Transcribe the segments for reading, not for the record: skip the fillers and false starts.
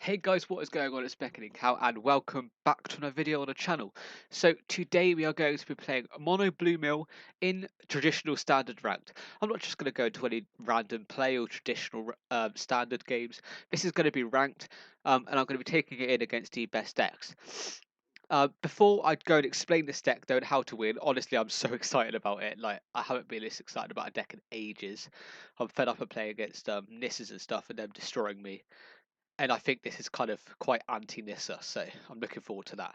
Hey guys, what is going on? It's Beckoning Cow, and welcome back to another video on the channel. So today we are going to be playing Mono Blue Mill in traditional standard ranked. I'm not just going to go into any random play or traditional standard games. This is going to be ranked, and I'm going to be taking it in against the best decks. Before I go and explain this deck though and how to win, honestly I'm so excited about it. Like I haven't been this excited about a deck in ages. I'm fed up of playing against Nisses and stuff and them destroying me, and I think this is kind of quite anti-Nissa, so I'm looking forward to that.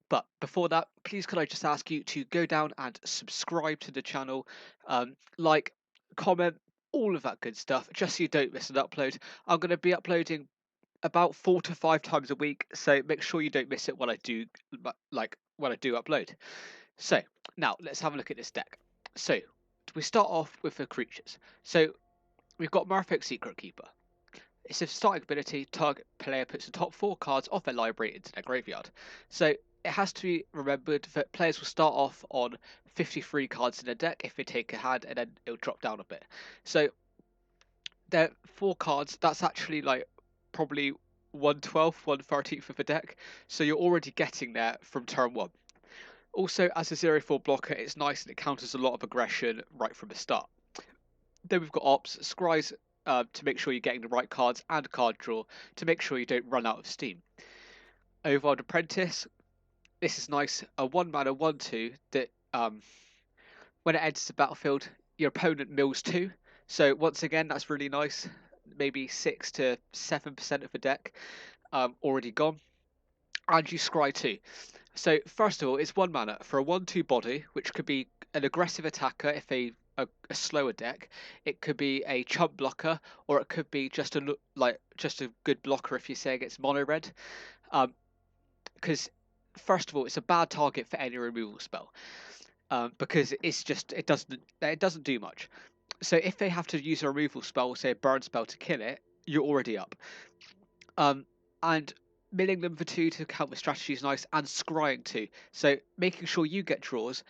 But before that, please could I just ask you to go down and subscribe to the channel, like, comment, all of that good stuff, just so you don't miss an upload. I'm going to be uploading about 4 to 5 times a week, so make sure you don't miss it when I do, when I do upload. So now let's have a look at this deck. So we start off with the creatures. So we've got Murphic Secret Keeper. It's a starting ability. Target player puts the top 4 cards of their library into their graveyard. So it has to be remembered that players will start off on 53 cards in a deck if they take a hand, and then it'll drop down a bit. So they're 4 cards. That's actually like probably 1/12, 1/13 of the deck. So you're already getting there from turn 1. Also, as a 0/4 blocker, it's nice and it counters a lot of aggression right from the start. Then we've got Ops, Scries, to make sure you're getting the right cards, and Card Draw to make sure you don't run out of steam. Overwild Apprentice, this is nice. A 1 mana 1/2 that when it enters the battlefield, your opponent mills 2. So once again, that's really nice. Maybe 6 to 7% of the deck already gone. And you scry 2. So first of all, it's 1 mana for a 1/2 body, which could be an aggressive attacker if a slower deck. It could be a chump blocker, or it could be just a good blocker if you say against mono red. Because first of all, it's a bad target for any removal spell. Because it doesn't do much. So if they have to use a removal spell, say a burn spell to kill it, you're already up. And milling them for 2 to count the strategy is nice, and scrying 2. So making sure you get draws,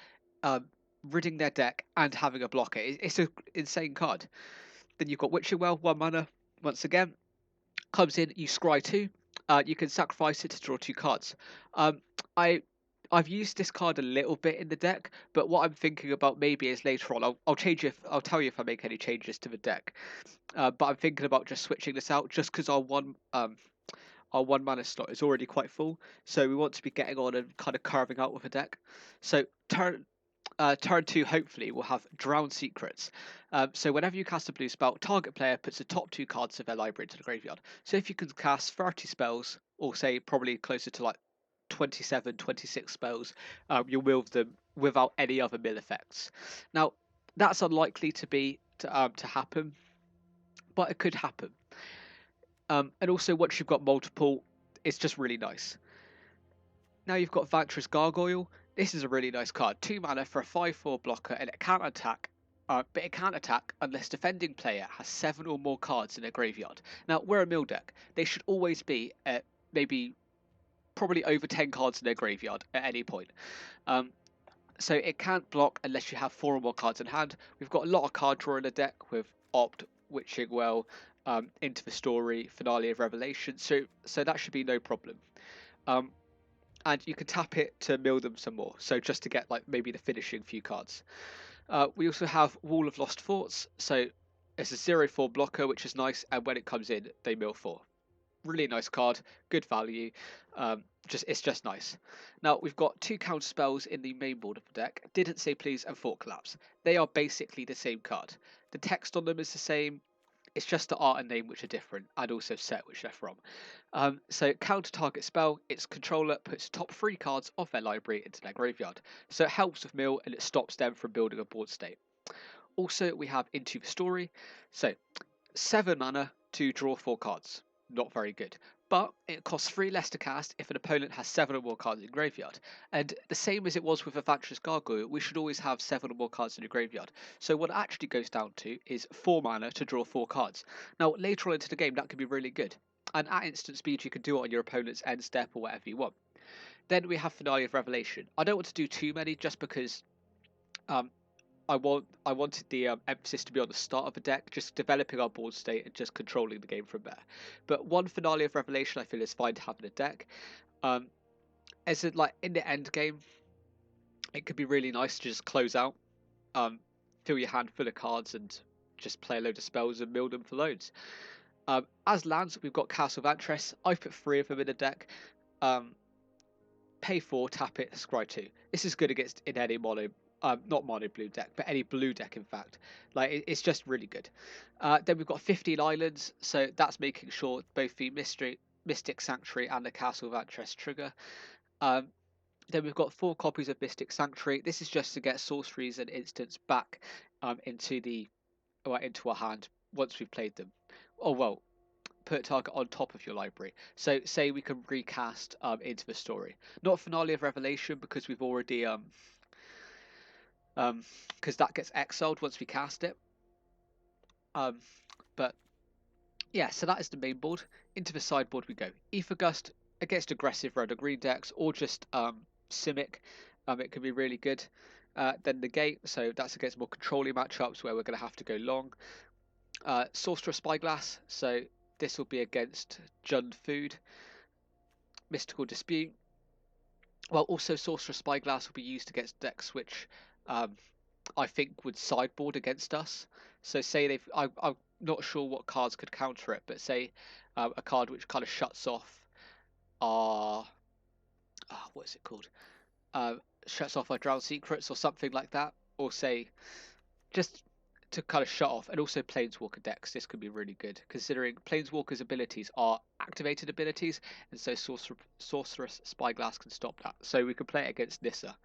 ridding their deck, and having a blocker. It's an insane card. Then you've got Witching Well, 1 mana. Once again, comes in, you scry 2. You can sacrifice it to draw 2 cards. Um, I I've used this card a little bit in the deck, but what I'm thinking about maybe is later on. I'll tell you if I make any changes to the deck. But I'm thinking about just switching this out, just because our 1 mana slot is already quite full, so we want to be getting on and kind of carving out with a deck. So turn 2, hopefully, will have Drown Secrets. So whenever you cast a blue spell, target player puts the top 2 cards of their library into the graveyard. So if you can cast 30 spells, or say probably closer to like 27, 26 spells, you'll mill them without any other mill effects. Now, that's unlikely to happen, but it could happen. And also, once you've got multiple, it's just really nice. Now you've got Vantress Gargoyle. This is a really nice card. 2 mana for a 5/4 blocker, and it can't attack. But it can't attack unless defending player has 7 or more cards in their graveyard. Now, we're a mill deck. They should always be at probably over 10 cards in their graveyard at any point. So it can't block unless you have 4 or more cards in hand. We've got a lot of card draw in the deck with Opt, Witching Well, Into the Story, Finale of Revelation. So that should be no problem. And you can tap it to mill them some more. So just to get like maybe the finishing few cards. We also have Wall of Lost Forts. So it's a 0/4 blocker, which is nice. And when it comes in, they mill 4. Really nice card, good value. It's just nice. Now we've got 2 counter spells in the main board of the deck. Didn't Say Please and Thought Collapse. They are basically the same card. The text on them is the same. It's just the art and name which are different, and also set which they're from. So counter target spell, its controller puts top 3 cards of their library into their graveyard. So it helps with mill and it stops them from building a board state. Also, we have Into the Story. So 7 mana to draw 4 cards. Not very good. But it costs 3 less to cast if an opponent has 7 or more cards in graveyard. And the same as it was with a Vantress Gargoyle, we should always have 7 or more cards in the graveyard. So what it actually goes down to is 4 mana to draw 4 cards. Now later on into the game that can be really good. And at instant speed you can do it on your opponent's end step or whatever you want. Then we have Finale of Revelation. I don't want to do too many just because I wanted the emphasis to be on the start of a deck, just developing our board state and just controlling the game from there. But one Finale of Revelation I feel is fine to have in a deck. As in, like in the end game, it could be really nice to just close out, fill your hand full of cards and just play a load of spells and mill them for loads. As lands, we've got Castle of Antris. I've put 3 of them in a deck. Pay 4, tap it, scry 2. This is good against in any mono, not mono blue deck, but any blue deck in fact. Like it's just really good. Then we've got 15 islands, so that's making sure both the Mystic Sanctuary and the Castle of Antris trigger. Then we've got 4 copies of Mystic Sanctuary. This is just to get sorceries and instants back into our hand once we've played them. Oh well, put target on top of your library. So say we can recast into the story. Not Finale of Revelation because we've already because that gets exiled once we cast it. But yeah, so that is the main board. Into the sideboard we go. Aethergust against aggressive red or green decks, or just Simic. It can be really good. Then Negate, so that's against more controlling matchups where we're going to have to go long. Sorcerer Spyglass, so this will be against Jund Food. Mystical Dispute. Well, also Sorcerer Spyglass will be used against decks which I think would sideboard against us. So say I'm not sure what cards could counter it, but say a card which kind of shuts off our what is it called? Shuts off our Drowned Secrets or something like that, or say just to kind of shut off, and also Planeswalker decks. This could be really good considering Planeswalker's abilities are activated abilities, and so Sorceress Spyglass can stop that. So we could play it against Nissa.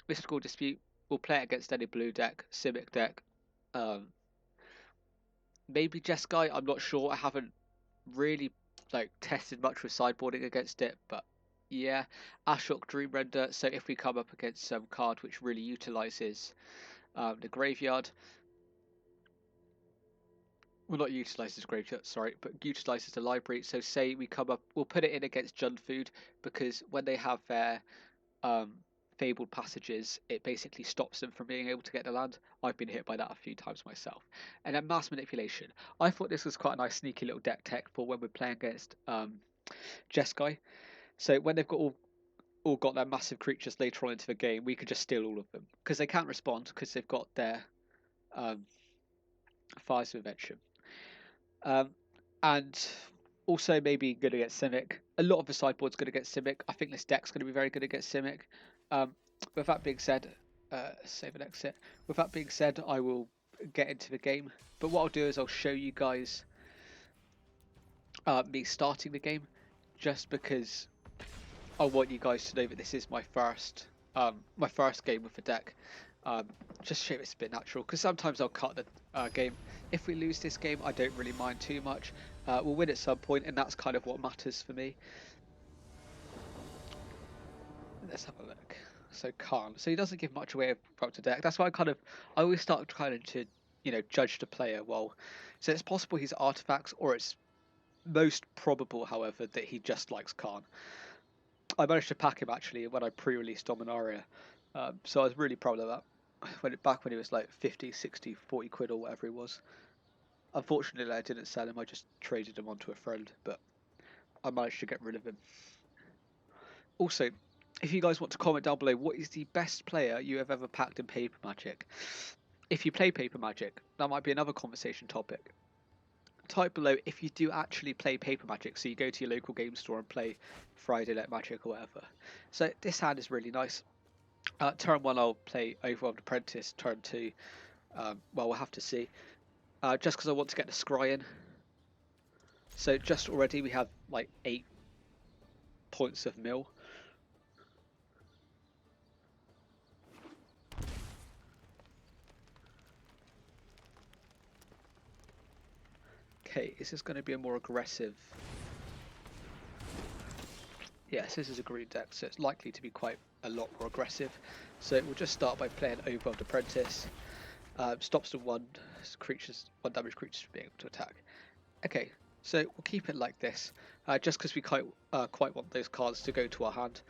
Mystical Dispute, we'll play it against any blue deck, Simic deck. Maybe Jeskai, I'm not sure. I haven't really tested much with sideboarding against it, but yeah. Ashok Dreamrender, so if we come up against some card which really utilizes the graveyard, well, not utilizes graveyard, sorry, but utilizes the library. So say we come up, we'll put it in against Jund Food, because when they have their fabled passages, it basically stops them from being able to get the land. I've been hit by that a few times myself. And then Mass Manipulation. I thought this was quite a nice sneaky little deck tech for when we're playing against Jeskai. So when they've got all got their massive creatures later on into the game, we could just steal all of them because they can't respond because they've got their Fires of Invention. And also maybe good against Simic. A lot of the sideboard's good against Simic. I think this deck's going to be very good against Simic. With that being said, save and exit. With that being said, I will get into the game. But what I'll do is I'll show you guys me starting the game, just because I want you guys to know that this is my first game with the deck. Just show it's a bit natural, because sometimes I'll cut the game. If we lose this game, I don't really mind too much. We'll win at some point, and that's kind of what matters for me. Let's have a look. So Khan, so he doesn't give much away about the deck. That's why I always start trying to judge the player. Well, so it's possible he's artifacts, or it's most probable, however, that he just likes Khan. I managed to pack him actually when I pre-released Dominaria, so I was really proud of that. Back when he was like 50, 60, 40 quid or whatever he was. Unfortunately, I didn't sell him. I just traded him onto a friend, but I managed to get rid of him. Also, if you guys want to comment down below, what is the best player you have ever packed in Paper Magic? If you play Paper Magic, that might be another conversation topic. Type below if you do actually play Paper Magic, so you go to your local game store and play Friday Night Magic or whatever. So this hand is really nice. Turn 1 I'll play Overwhelmed Apprentice, turn 2, well, we'll have to see. Just because I want to get the scry in. So just already we have like 8 points of mill. Okay, is this going to be a more aggressive? Yes, this is a green deck, so it's likely to be quite a lot more aggressive. So we'll just start by playing Overwhelmed Apprentice. Stops the one damage creatures from being able to attack. Okay, so we'll keep it like this, just because we quite want those cards to go to our hand.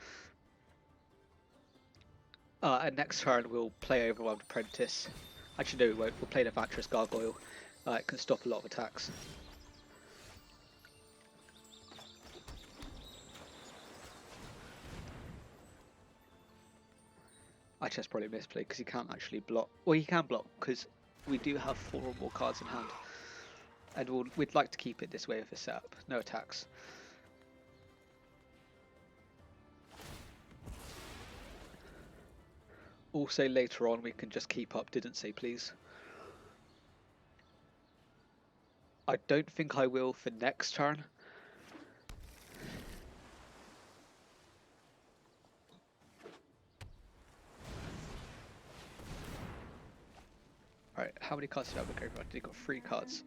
And next turn we'll play Overwhelmed Apprentice. Actually, no, we won't. We'll play the Vantress Gargoyle. It can stop a lot of attacks. Actually, that's probably a misplay because he can't actually block. Well, he can block because we do have 4 or more cards in hand. And we'd like to keep it this way with the setup. No attacks. Also, later on, we can just keep up Didn't Say Please. I don't think I will for next turn. Alright, how many cards did I have a go for? Did he got 3 cards?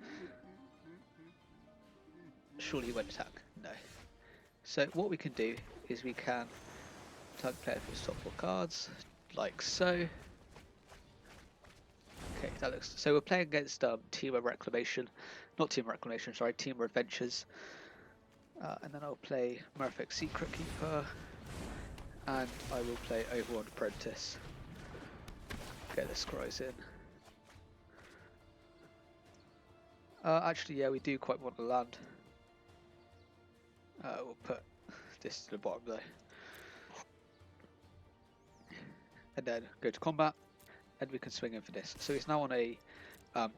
Surely he won't attack. No. So what we can do is we can target player for his top 4 cards, like so. Okay, that looks. So we're playing against Team of Reclamation, not Team of Reclamation, sorry, Team of Adventures. And then I'll play Murphic Secret Keeper, and I will play Overwhelmed Apprentice. Get the scries in. Actually, yeah, we do quite want to land. We'll put this to the bottom though. And then go to combat, and we can swing in for this. So he's now on a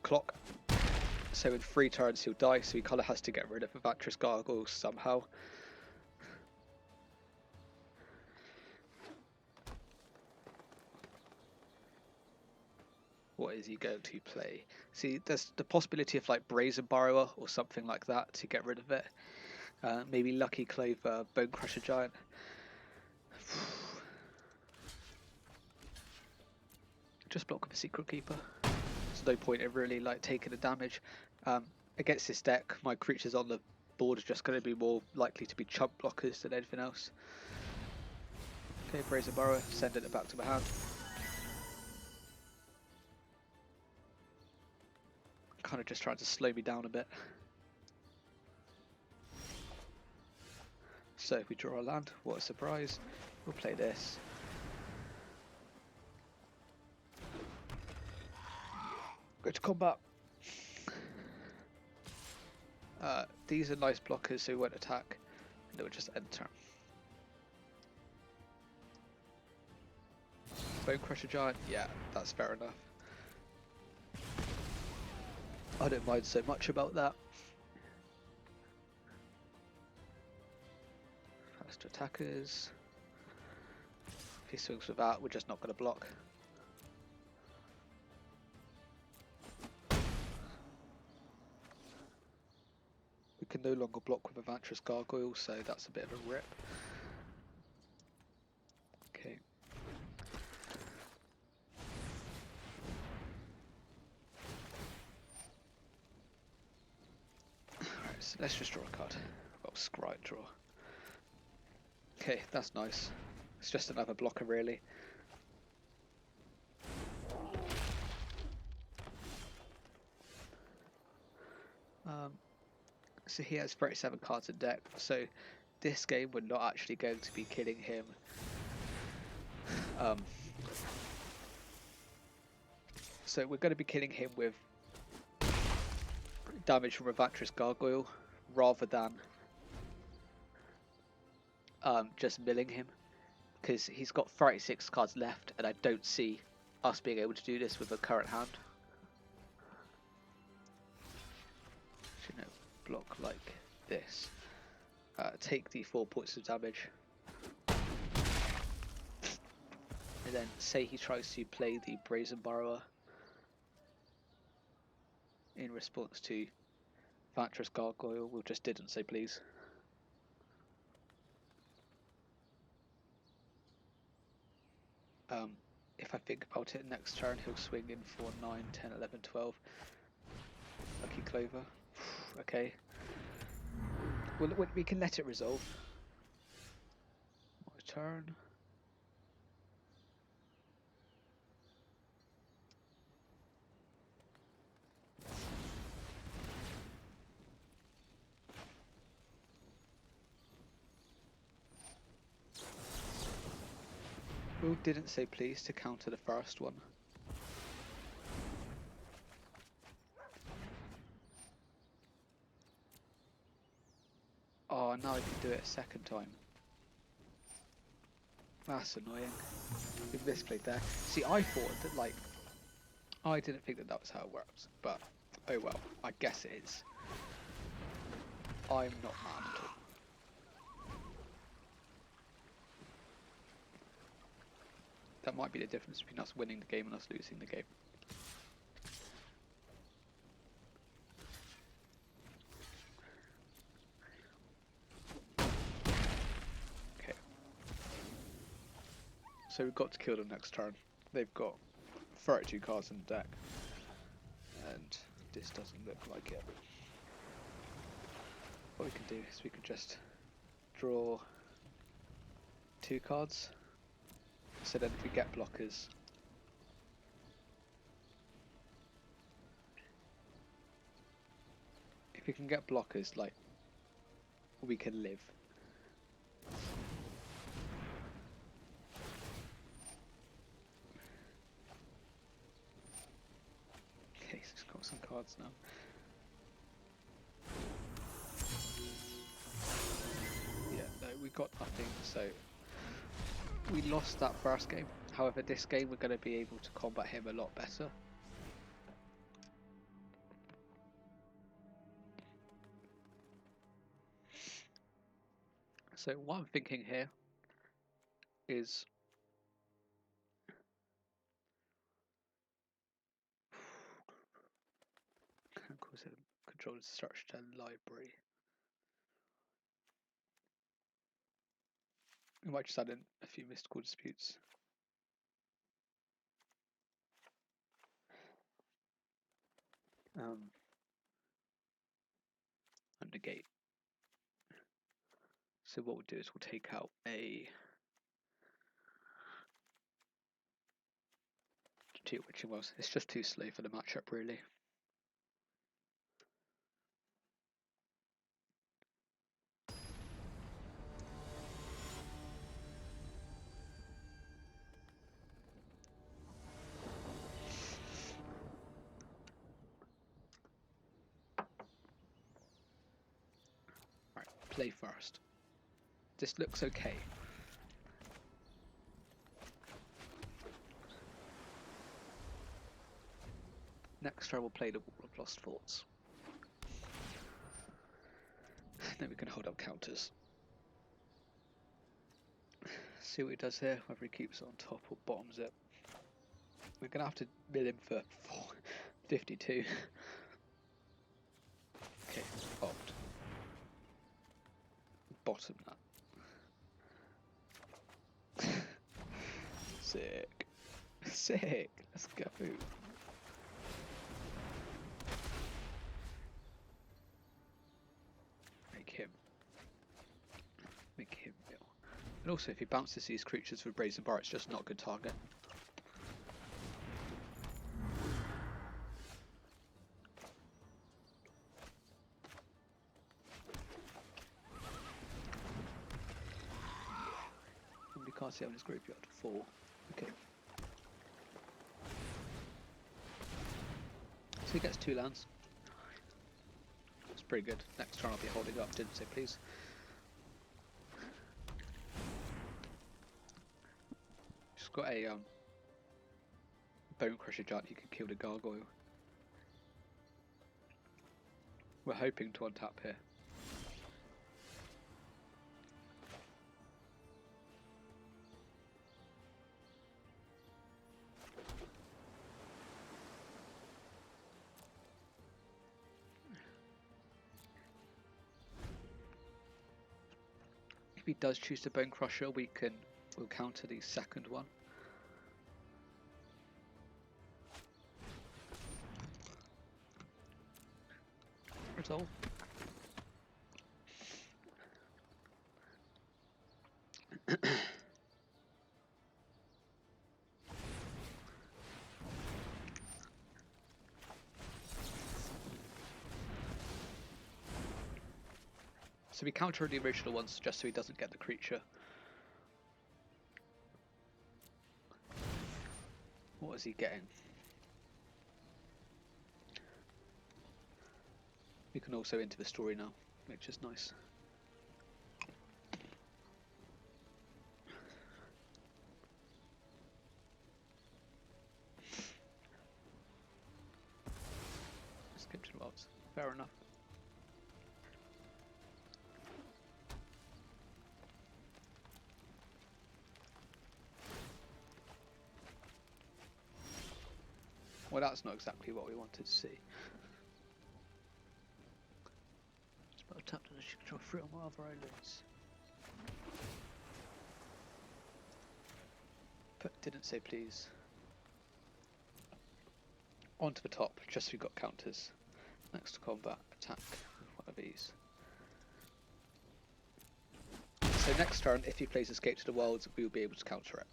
clock. So in 3 turns he'll die, so he kind of has to get rid of the Vantress Gargoyle somehow. What is he going to play? See, there's the possibility of like Brazen Borrower or something like that to get rid of it. Maybe Lucky Clover, Bone Crusher Giant. Just block with a Secret Keeper. There's no point in really like taking the damage. Against this deck, my creatures on the board are just going to be more likely to be chump blockers than anything else. Okay, Brazen Borrower, sending it back to my hand. Kind of just trying to slow me down a bit. So if we draw a land, what a surprise. We'll play this. Go to combat. These are nice blockers, so we won't attack. And they will just end turn. Bone Crusher Giant, yeah, that's fair enough. I don't mind so much about that. First attackers. If he swings with that, we're just not going to block. We can no longer block with a Vantress Gargoyle, so that's a bit of a rip. Okay. Alright, so let's just draw a card. Well, scry draw. Okay, that's nice. It's just another blocker, really. So he has 37 cards in deck, so this game we're not actually going to be killing him. So we're going to be killing him with damage from a Vantress Gargoyle rather than just milling him, because he's got 36 cards left and I don't see us being able to do this with a current hand. You know, block like this. Take the 4 points of damage. And then say he tries to play the Brazen Borrower in response to Vantress Gargoyle, we'll just Didn't Say Please. If I think about it, next turn he'll swing in for 9, 10, 11, 12. Lucky Clover. Okay. Well, we can let it resolve. My turn. Oh, didn't say please to counter the first one. Oh, now I can do it a second time. That's annoying. We've misplayed there. See, I thought that, like, I didn't think that that was how it works, but oh well, I guess it is. I'm not mad at all. That might be the difference between us winning the game and us losing the game. Okay. So we've got to kill them next turn. They've got 32 cards in the deck. And this doesn't look like it. What we can do is we can just draw 2 cards. So then if we get blockers, if we can get blockers, like, we can live. Okay, so it's got some cards now. Yeah, no, we got nothing, so we lost that first game. However, this game we're going to be able to combat him a lot better. So what I'm thinking here is control structure library. We might just add in a few mystical disputes. And negate. So what we'll do is we'll take out a two witching wells. It's just too slow for the matchup, really. Right, play first. This looks okay. Next turn we'll play the Wall of Lost Thoughts. Then we can hold up counters. See what he does here, whether he keeps it on top or bottoms it. We're going to have to mill him for 52. Okay, popped. Bottom that. Sick. Sick. Let's go. Make him mill. And also, if he bounces these creatures with Brazen Bar, it's just not a good target. And we can't see him in his graveyard. 4. Okay. So he gets 2 lands. That's pretty good. Next turn I'll be holding up, didn't say please. Just got a Bone Crusher Giant, he can kill the Gargoyle. We're hoping to untap here. If he does choose the Bone Crusher, we'll counter the second one. Resolve. So we counter the original ones just so he doesn't get the creature. What is he getting? We can also enter the story now, which is nice. Skip to the wilds. Fair enough. Well, that's not exactly what we wanted to see. Spell tapped and she control 3 or more other islands. But didn't say please. Onto the top, just so we got counters. Next to combat, attack with one of these. So next turn, if he plays Escape to the Wilds, we will be able to counter it.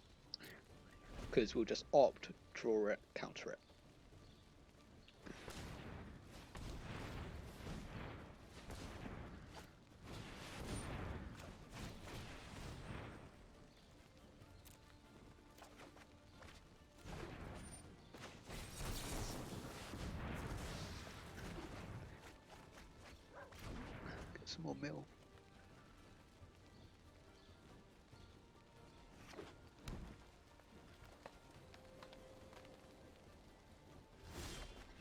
Because we'll just opt, draw it, counter it. Get some more mill.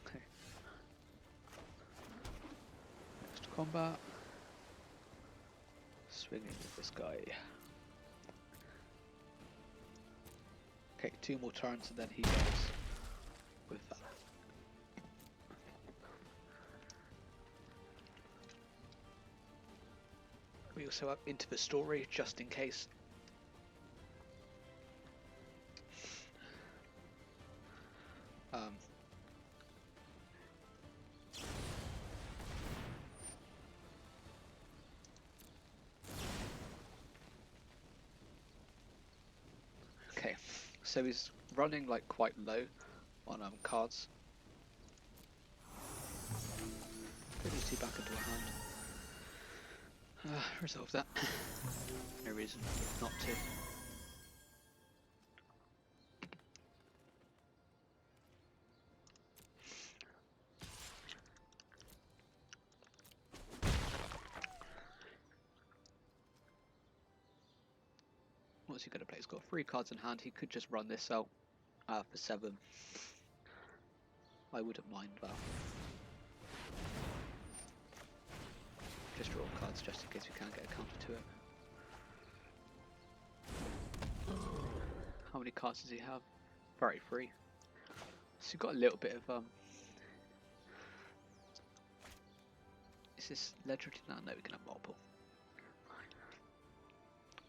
Okay. Next to combat. Swinging with this guy. Okay, 2 more turns and then he goes with that. We also have Into the Story, just in case. Okay, so he's running like quite low on cards. Put these 2 back into our hand. Resolve that. No reason not to. What's he going to play? He's got 3 cards in hand. He could just run this out for 7. I wouldn't mind that. Just draw cards just in case we can't get a counter to it. How many cards does he have? 33. So you've got a little bit of Is this legendary? No, we can have multiple.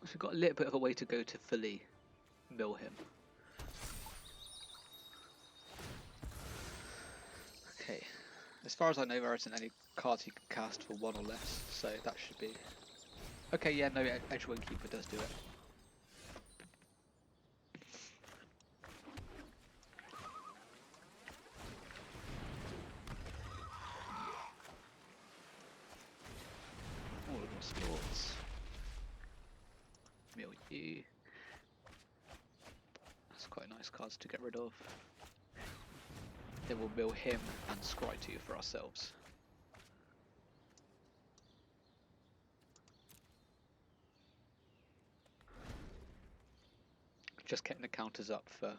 So we've got a little bit of a way to go to fully mill him. Okay. As far as I know, there isn't any cards he can cast for 1 or less, so that should be... Okay, yeah, no, Edgewing Keeper does do it. All of my sports. Mill you. That's quite nice cards to get rid of. Then we'll mill him and scry 2 for ourselves. Just getting the counters up for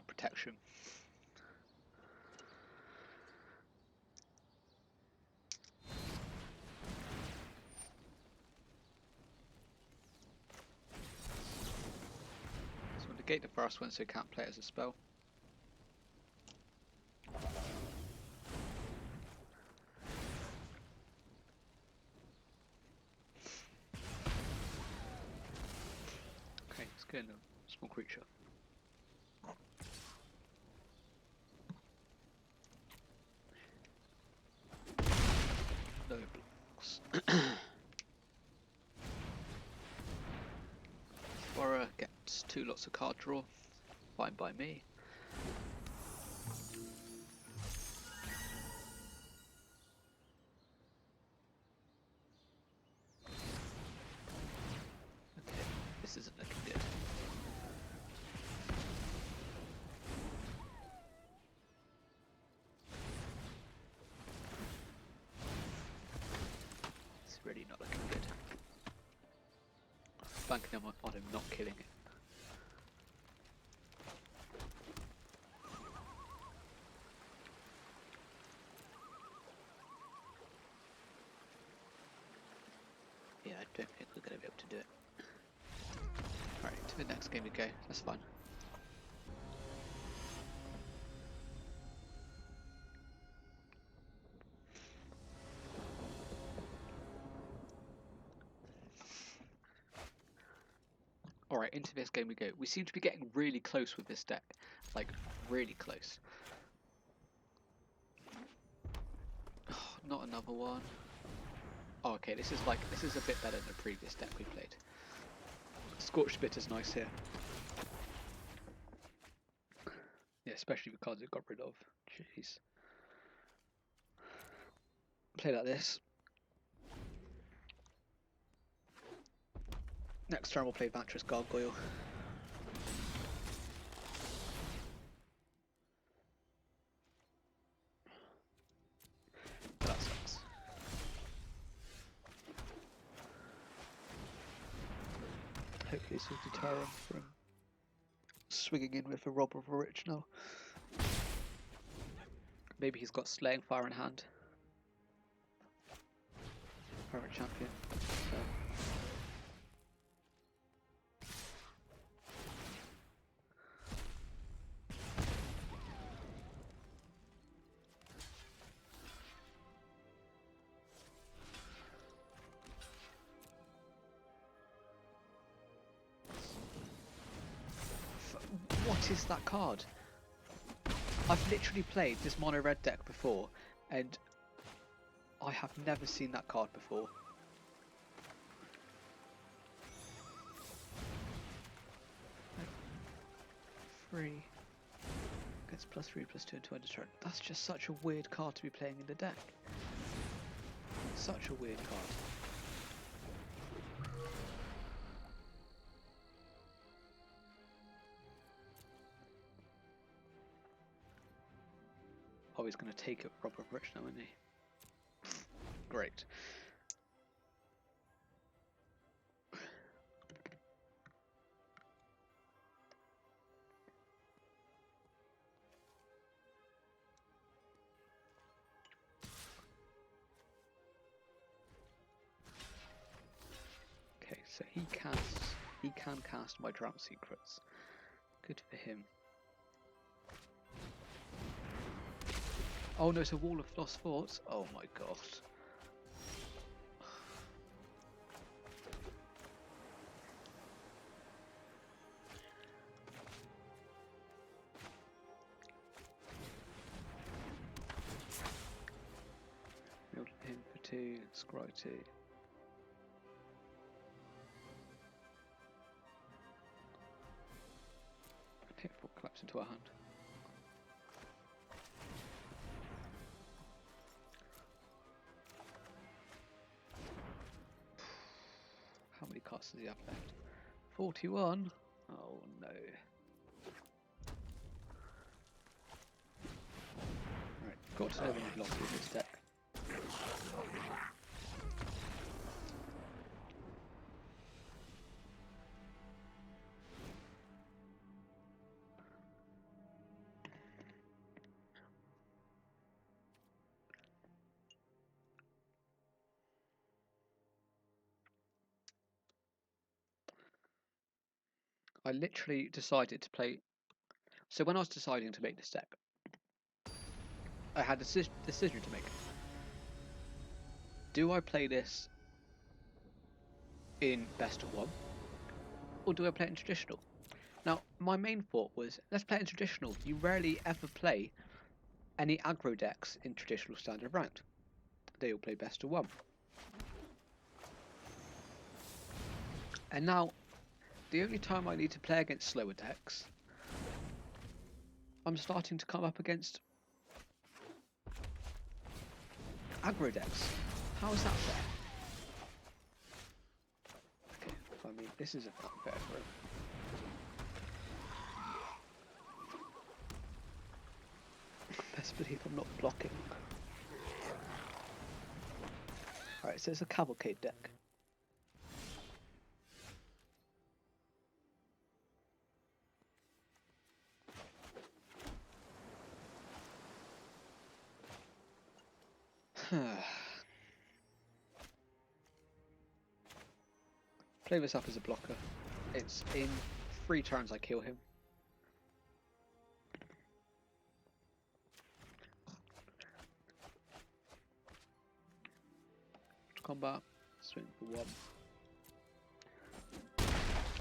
protection. So we'll negate the first one so we can't play it as a spell. Okay, let's get in a small creature. No blocks. Explorer gets 2 lots of card draw. Fine by me. Okay, this isn't looking good. banking on him not killing it. Yeah, I don't think we're going to be able to do it. Alright, to the next game we go. That's fine. Alright, into this game we go. We seem to be getting really close with this deck. Like, really close. Oh, not another one. Oh, okay, this is a bit better than the previous deck we played. Scorched Bitter's nice here. Yeah, especially the cards it got rid of. Jeez. Play like this. Next turn we'll play Vantress Gargoyle. That sucks. Hopefully this will deter him from swinging in with a Rob of Original. Maybe he's got Slaying Fire in hand. Pirate Champion. So. What is that card? I've literally played this mono red deck before and I have never seen that card before. Free. Gets +3/+2 into end of turn. That's just such a weird card to be playing in the deck. Such a weird card. Oh, he's going to take it proper rich now, isn't he? Great. Okay, so he can cast my Drought Secrets. Good for him. Oh no, it's a Wall of Lost Thoughts. Oh my god. Build him for 2, scry 2. Okay, 4 collapse into our hand. How many cards does he have left? 41? Oh no. Right, got to know when you've lost with this deck. I literally decided to play. So when I was deciding to make this deck, I had a decision to make. Do I play this in best of 1, or do I play it in traditional? Now, my main thought was, let's play it in traditional. You rarely ever play any aggro decks in traditional standard ranked. They all play best of 1. And now, the only time I need to play against slower decks, I'm starting to come up against aggro decks. How is that fair? Okay, I mean, this isn't that fair for him. Best believe I'm not blocking. Alright, so it's a Cavalcade deck. Play this up as a blocker. It's in 3 turns I kill him. Combat, swing for 1.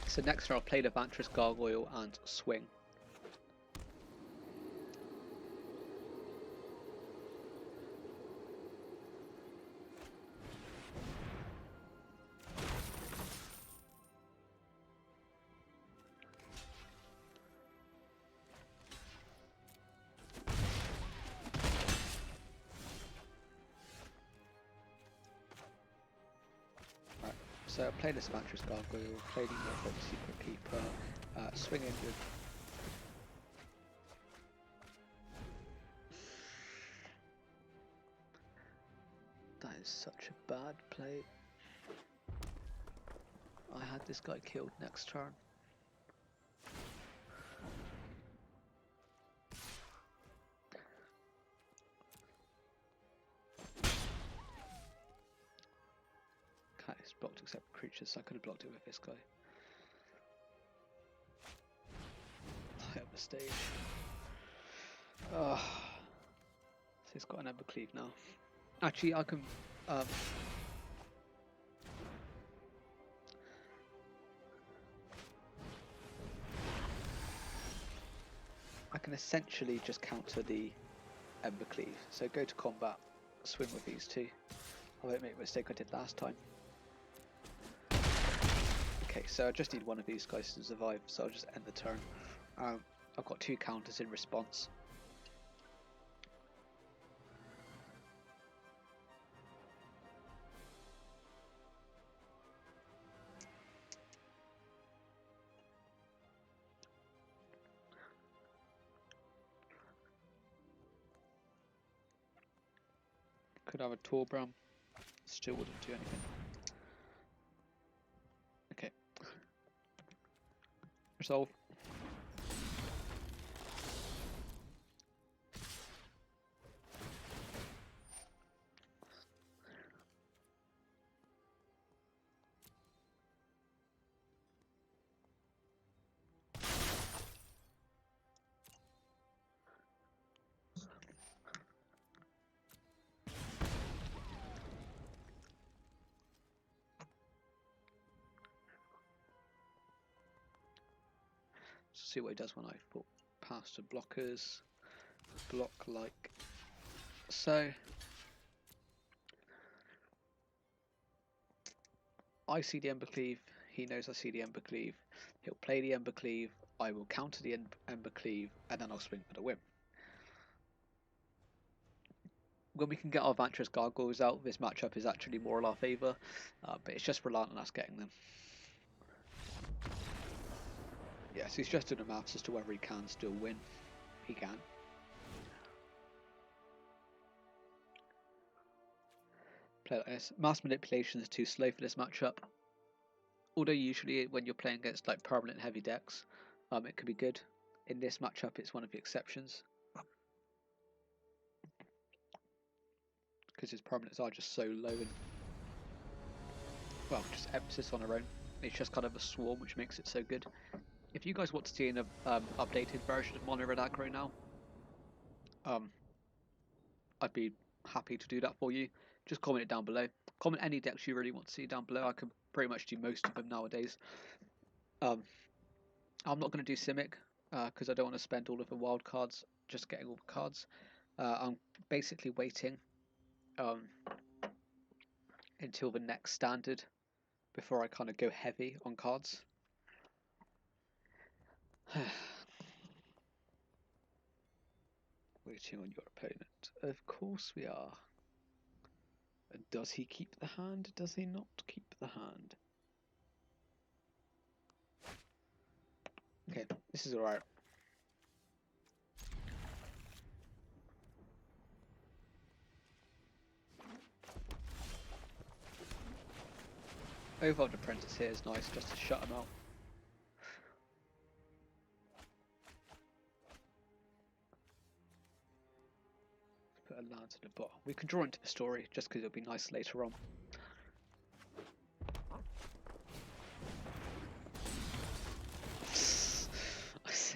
So next turn I'll play the Vantress Gargoyle and swing. So play this Vantress Gargoyle, play the Secret Keeper, swing in with. That is such a bad play. I had this guy killed next turn. Okay, it's blocked except creatures, so I could have blocked it with this guy. I have a stage. So he's got an Embercleave now. Actually, I can. I can essentially just counter the Embercleave. So go to combat, swing with these 2. I won't make the mistake I did last time. Okay, so I just need one of these guys to survive, so I'll just end the turn. I've got 2 counters in response. Could have a Torbram, still wouldn't do anything. Okay. Resolve. See what he does when I put past the blockers. Block like so. I see the Embercleave, he knows I see the Embercleave. He'll play the Embercleave, I will counter the Embercleave, and then I'll swing for the win. When we can get our Vantress Gargoyles out, this matchup is actually more in our favour, but it's just reliant on us getting them. Yes, he's just doing the maths as to whether he can still win. He can. Play like this. Mass Manipulation is too slow for this matchup. Although usually when you're playing against like permanent heavy decks, it can be good. In this matchup, it's one of the exceptions. Because his permanents are just so low and, well, just emphasis on their own. It's just kind of a swarm, which makes it so good. If you guys want to see an updated version of Mono Red Aggro now, I'd be happy to do that for you. Just comment it down below. Comment any decks you really want to see down below. I can pretty much do most of them nowadays. I'm not going to do Simic because I don't want to spend all of the wild cards just getting all the cards. I'm basically waiting until the next standard before I kind of go heavy on cards. Waiting on your opponent. Of course we are. Does he keep the hand? Does he not keep the hand? Okay, this is alright. Overworld Apprentice here is nice just to shut him out. Put a land to the bottom. We can draw into the story just because it'll be nice later on.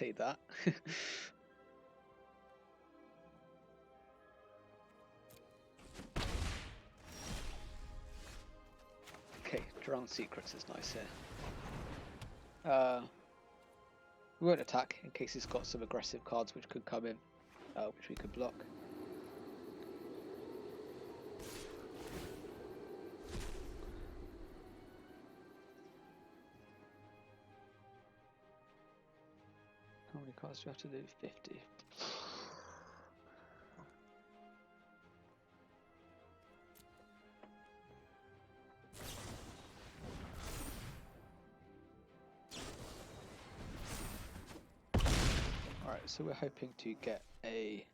say that. Okay, Drown Secrets is nice here. We won't attack in case he's got some aggressive cards which could come in, which we could block. How many cards do we have to do? 50. Alright, so we're hoping to get a...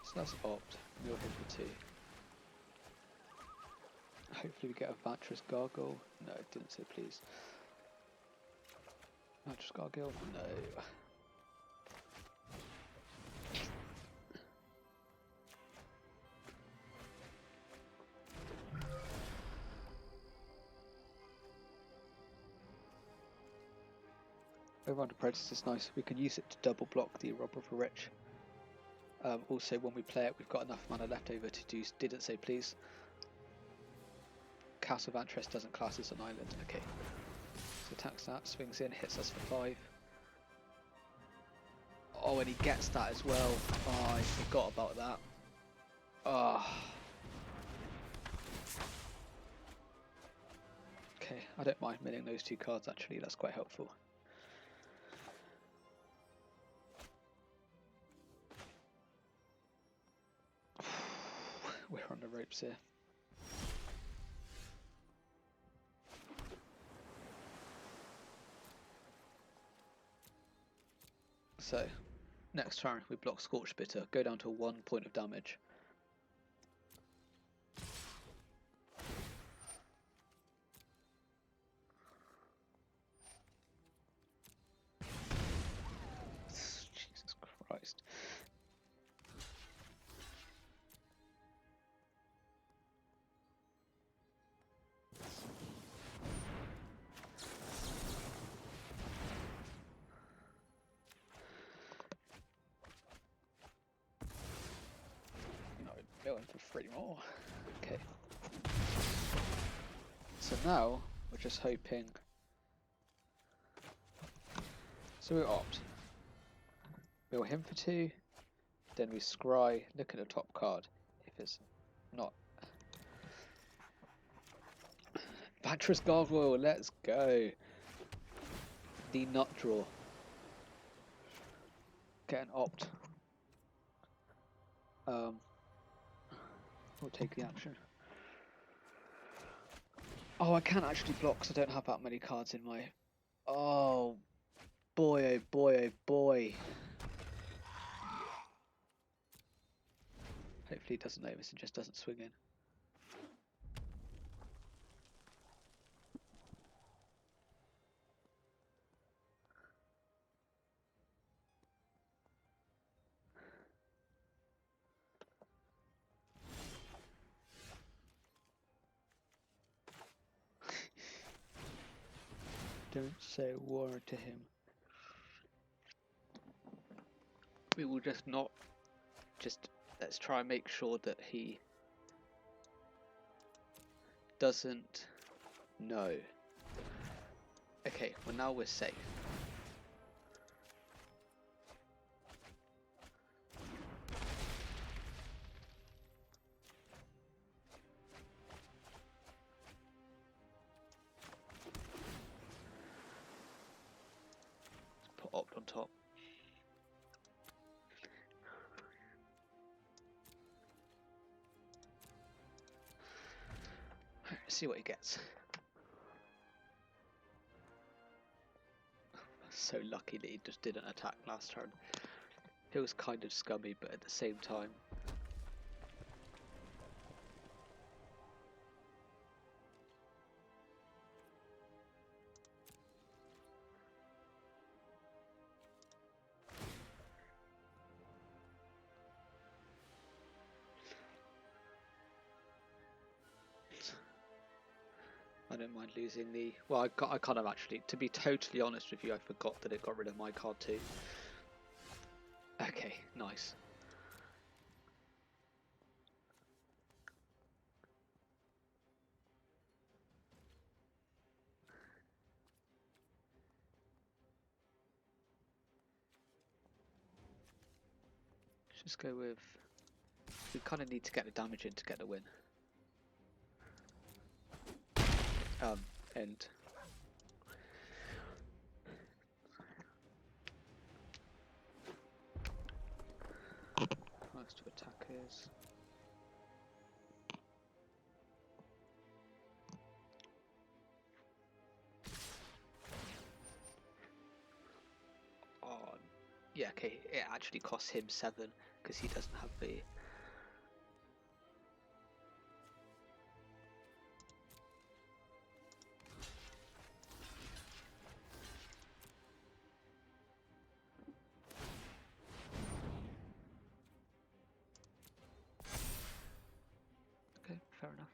So that's opt, we'll hit for 2. Hopefully we get a Vantress Gargoyle. No, it didn't say please. Vantress Gargoyle? No. Overrun Apprentice is nice. We can use it to double block the Robber of the Rich. Also, when we play it, we've got enough mana left over to do didn't say please. Castle Vantress doesn't class as an island. Okay. So attacks that, swings in, hits us for 5. Oh, and he gets that as well. Oh, I forgot about that. Oh. Okay, I don't mind milling those 2 cards actually, that's quite helpful. We're on the ropes here. So, next turn we block Scorch Bitter, go down to 1 point of damage. Jesus Christ. Going for 3 more. Okay. So now we're just hoping. So we opt. Mill him for 2. Then we scry. Look at the top card. If it's not. Vantress Gargoyle. Let's go. The nut draw. Get an opt. We'll take the action. Oh, I can't actually block because I don't have that many cards in my... Oh, boy, oh boy, oh boy. Hopefully he doesn't notice and just doesn't swing in. Don't say a word to him. We will just not... let's try and make sure that he doesn't know. Okay, well now we're safe. Let's put opt on top. See what he gets. So lucky that he just didn't attack last turn. It was kind of scummy, but at the same time. I don't mind losing the... Well, I kind of actually, to be totally honest with you, I forgot that it got rid of my card too. Okay, nice. Let's just go with... We kind of need to get the damage in to get the win. End. Nice to attackers. Oh, yeah, okay, it actually costs him 7 because he doesn't have the... Okay, fair enough.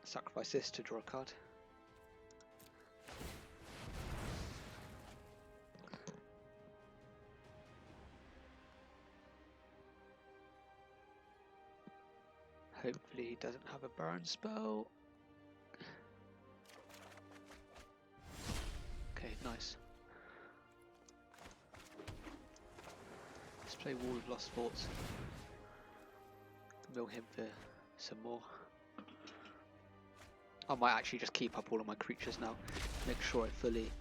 Sacrifice this to draw a card. Hopefully he doesn't have a burn spell. Okay, nice. Let's play Wall of Lost Forts. Mill him for some more. I might actually just keep up all of my creatures now. Make sure I fully...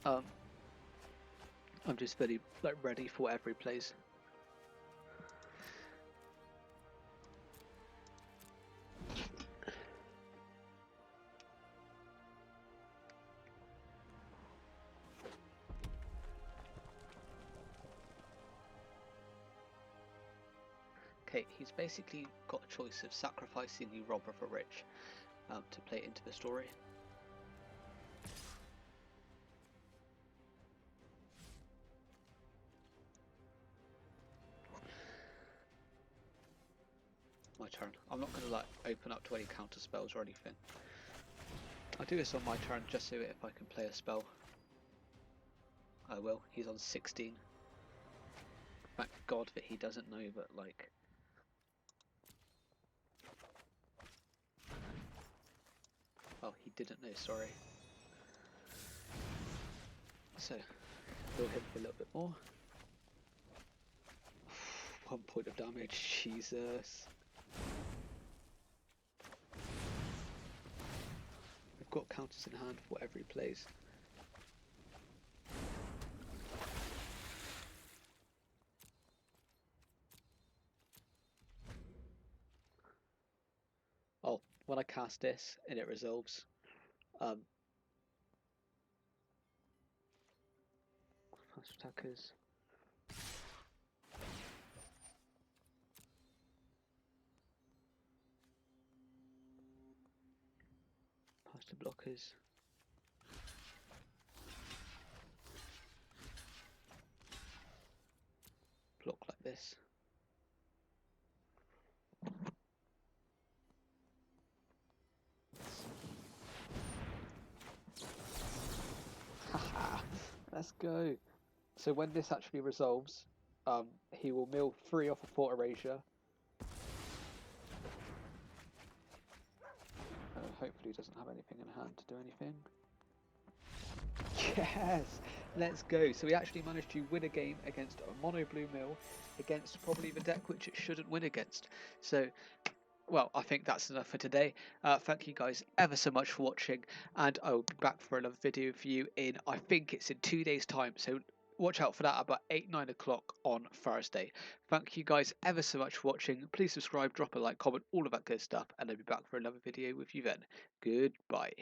I'm just fully like ready for whatever he plays. Okay, he's basically got a choice of sacrificing the Robber for Rich to play into the story. My turn. I'm not going to like open up to any counter spells or anything. I'll do this on my turn just so if I can play a spell. I will. He's on 16. Thank God that he doesn't know, but like... Oh, he didn't know, sorry. So, we'll hit for a little bit more. 1 point of damage, Jesus. We've got counters in hand for whatever he plays. Oh, when I cast this and it resolves, fast attackers. Pass to blockers. Block like this. Haha, let's go. So when this actually resolves, he will mill 3 off a Fort Erasure. Hopefully he doesn't have anything in hand to do anything. Yes! Let's go. So we actually managed to win a game against a mono blue mill, against probably the deck which it shouldn't win against. So, well, I think that's enough for today. Thank you guys ever so much for watching, and I will be back for another video for you in, I think it's in 2 days time, so watch out for that about 8-9 o'clock on Thursday. Thank you guys ever so much for watching. Please subscribe, drop a like, comment, all of that good stuff, and I'll be back for another video with you then. Goodbye.